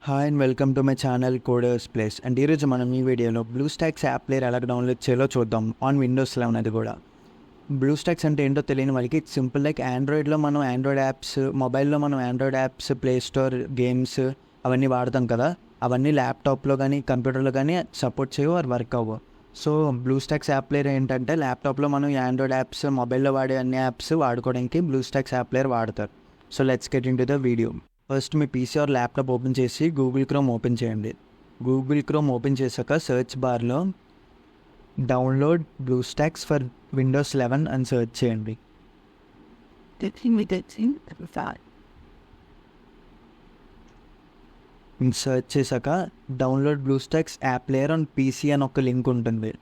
Hi and welcome to my channel coders place. And ఈరోజు మనం ఈ వీడియోలో బ్లూ స్టాక్స్ యాప్ ప్లేయర్ ఎలా డౌన్లోడ్ చేయాలో చూద్దాం ఆన్ విండోస్ 11 అది కూడా. బ్లూ స్టాక్స్ అంటే ఏంటో తెలియని వాళ్ళకి ఇట్స్ సింపుల్. లైక్ ఆండ్రాయిడ్లో మనం ఆండ్రాయిడ్ యాప్స్, మొబైల్లో మనం Android apps, play store games అవన్నీ వాడతాం కదా, అవన్నీ ల్యాప్టాప్లో కానీ కంప్యూటర్లో కానీ సపోర్ట్ చేయవు ఆర్ వర్క్ అవ్వవు. So blue stocks app player ఏంటంటే ల్యాప్టాప్లో మనం ఆండ్రాయిడ్ యాప్స్, మొబైల్లో వాడే అన్ని యాప్స్ వాడుకోవడానికి బ్లూ స్టాక్స్ యాప్ ప్లేయర్ వాడతారు. So let's get in to the video. First me PC are laptop open చేసి గూగుల్ క్రోమ్ ఓపెన్ చేయండి. గూగుల్ క్రోమ్ ఓపెన్ చేశాక సెర్చ్ బార్లో download blue stocks for Windows 11 అని సెర్చ్ చేయండి. Search చేశాక download blue stocks app player on PC అని ఒక link ఉంటుంది.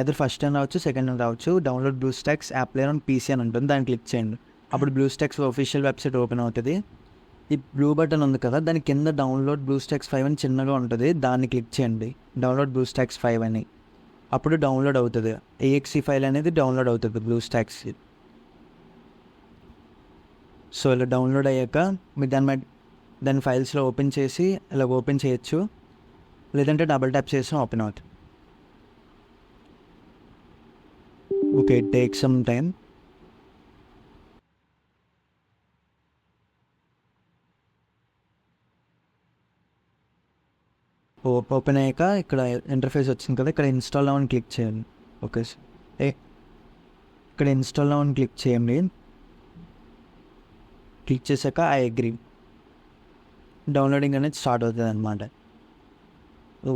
ఏదో ఫస్ట్ టైం రావచ్చు, సెకండ్ టైం రావచ్చు. Download blue stocks app player on PC అని ఉంటుంది, దాన్ని క్లిక్ చేయండి. అప్పుడు blue stocks official website open అవుతుంది. ఈ బ్లూ బటన్ ఉంది కదా, దాని కింద డౌన్లోడ్ బ్లూ స్టాక్స్ 5 అని చిన్నగా ఉంటుంది, దాన్ని క్లిక్ చేయండి. డౌన్లోడ్ బ్లూ స్టాక్స్ 5 అని అప్పుడు డౌన్లోడ్ అవుతుంది. AXE ఫైల్ అనేది డౌన్లోడ్ అవుతుంది బ్లూ స్టాక్స్. సో ఇలా డౌన్లోడ్ అయ్యాక మీరు దాని ఫైల్స్లో ఓపెన్ చేసి ఇలా ఓపెన్ చేయొచ్చు, లేదంటే డబుల్ ట్యాప్ చేసి ఓపెన్ అవుతుంది. Okay, take some time. Open అయ్యాక ఇక్కడ ఇంటర్ఫేస్ వచ్చింది కదా, ఇక్కడ ఇన్స్టాల్ అని క్లిక్ చేయండి. ఓకే, ఇక్కడ ఇన్స్టాల్ అని క్లిక్ చేయండి. క్లిక్ చేశాక ఐ అగ్రీ. డౌన్లోడింగ్ అనేది స్టార్ట్ అవుతుంది అనమాట.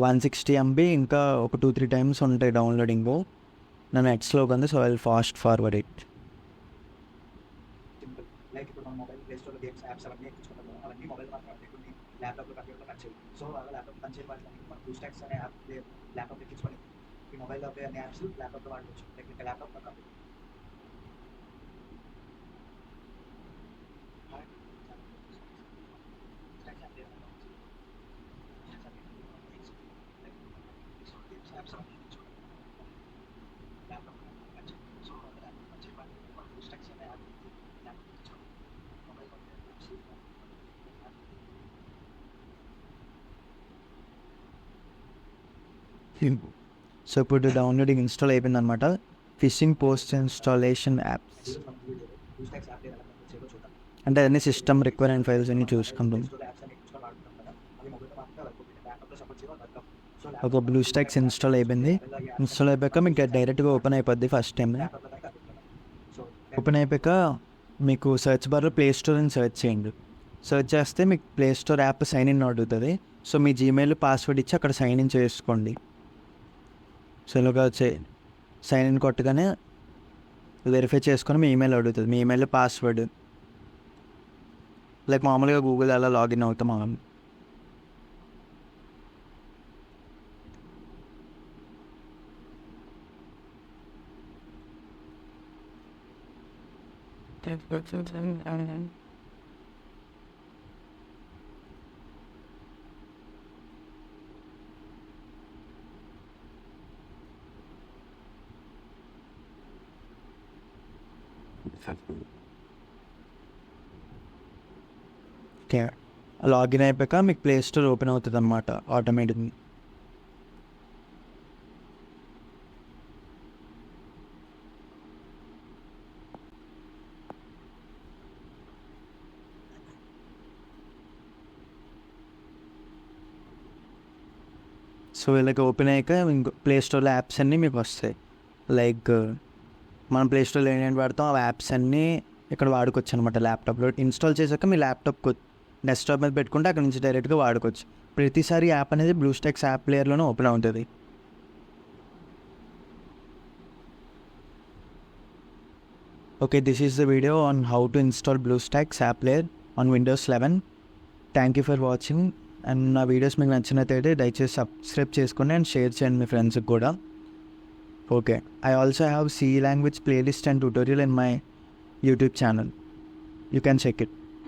160 MB ఇంకా ఒక 2-3 టైమ్స్ ఉంటాయి డౌన్లోడింగ్. నా నెట్స్లో ఉంది, so I will fast forward it. Like ఇప్పుడు మన మొబైల్ ప్లే స్టోర్లో గేమ్స్ యాప్స్ అవన్నీ ఎక్కించుకుంటాం కదా, అవన్నీ మొబైల్ మాత్రం కొన్ని ల్యాప్టాప్లో కంప్యూటర్లో పనిచేయవు. సో అలా ల్యాప్టాప్ పనిచేయ వాటికి మన బ్లూ స్టాక్స్ అనే యాప్ ల్యాప్టాప్ ఎక్కించుకొని ఈ మొబైల్లో అప్లై అనే యాప్స్ ల్యాప్టాప్లో వాడవచ్చు. లైక్ ఇంకా ల్యాప్టాప్ కంప్యూటర్ యాప్స్ అవన్నీ ఎక్కించుకుంటాం ల్యాప్టాప్ పనిచేయవు. సో అలా ల్యాప్టాప్ పనిచేయ వాటికి మన బ్లూ స్టాక్స్ అనే యాప్ ల్యాప్టాప్ ఎక్కించుకొని మొబైల్ యాప్స్. సో ఇప్పుడు డౌన్లోడింగ్ ఇన్స్టాల్ అయిపోయింది అనమాట. Fishing post installation apps blue stocks app ఎలా కంప్లీట్ చేయాలో చూద్దాం. అంటే అన్ని సిస్టమ్ రిక్వైర్మెంట్ ఫైల్స్ అన్ని చూసుకుంటాం. ఒక బ్లూ స్టాక్స్ ఇన్స్టాల్ అయిపోయింది. ఇన్స్టాల్ అయిపోయాక మీకు డైరెక్ట్గా ఓపెన్ అయిపోద్ది. ఫస్ట్ టైం ఓపెన్ అయిపోయాక మీకు సెర్చ్ బార్లో ప్లే స్టోర్ అని సెర్చ్ చేయండి. సెర్చ్ చేస్తే మీకు play store app sign in అడుగుతుంది. సో మీ జీమెయిల్ పాస్వర్డ్ ఇచ్చి అక్కడ సైన్ ఇన్ చేసుకోండి. సో ఇలాగా సైన్ ఇన్ కొట్టగానే వెరిఫై చేసుకొని మీ ఈమెయిల్ అడుగుతుంది. మీ ఈమెయిల్ పాస్వర్డ్ లైక్ మామూలుగా గూగుల్ అలా లాగిన్ అవుతాం మనం. ఓకే, లాగిన్ అయిపోయాక మీకు ప్లే స్టోర్ ఓపెన్ అవుతుంది అన్నమాట ఆటోమేటిక్గా. సో ఇలాగ ఓపెన్ అయ్యాక ఇంకో ప్లే స్టోర్లో యాప్స్ అన్నీ మీకు వస్తాయి. లైక్ మనం ప్లే స్టోర్లో ఏంటంటే వాడతాం, ఆ యాప్స్ అన్నీ ఇక్కడ వాడుకోవచ్చు అనమాట. ల్యాప్టాప్లో ఇన్స్టాల్ చేశాక మీ ల్యాప్టాప్ డెస్క్టాప్ మీద పెట్టుకుంటే అక్కడ నుంచి డైరెక్ట్గా వాడుకోవచ్చు. ప్రతిసారి యాప్ అనేది బ్లూ స్టాక్స్ యాప్ ప్లేయర్లోనే ఓపెన్ అవుతుంది. Okay, this is the video on how to install blue stocks app player on Windows 11. Thank you for watching. And నా వీడియోస్ మీకు నచ్చినట్టయితే దయచేసి సబ్స్క్రైబ్ చేసుకోండి అండ్ షేర్ చేయండి మీ ఫ్రెండ్స్కి కూడా. Okay, I also have C language playlist and tutorial in my YouTube channel. You can check it.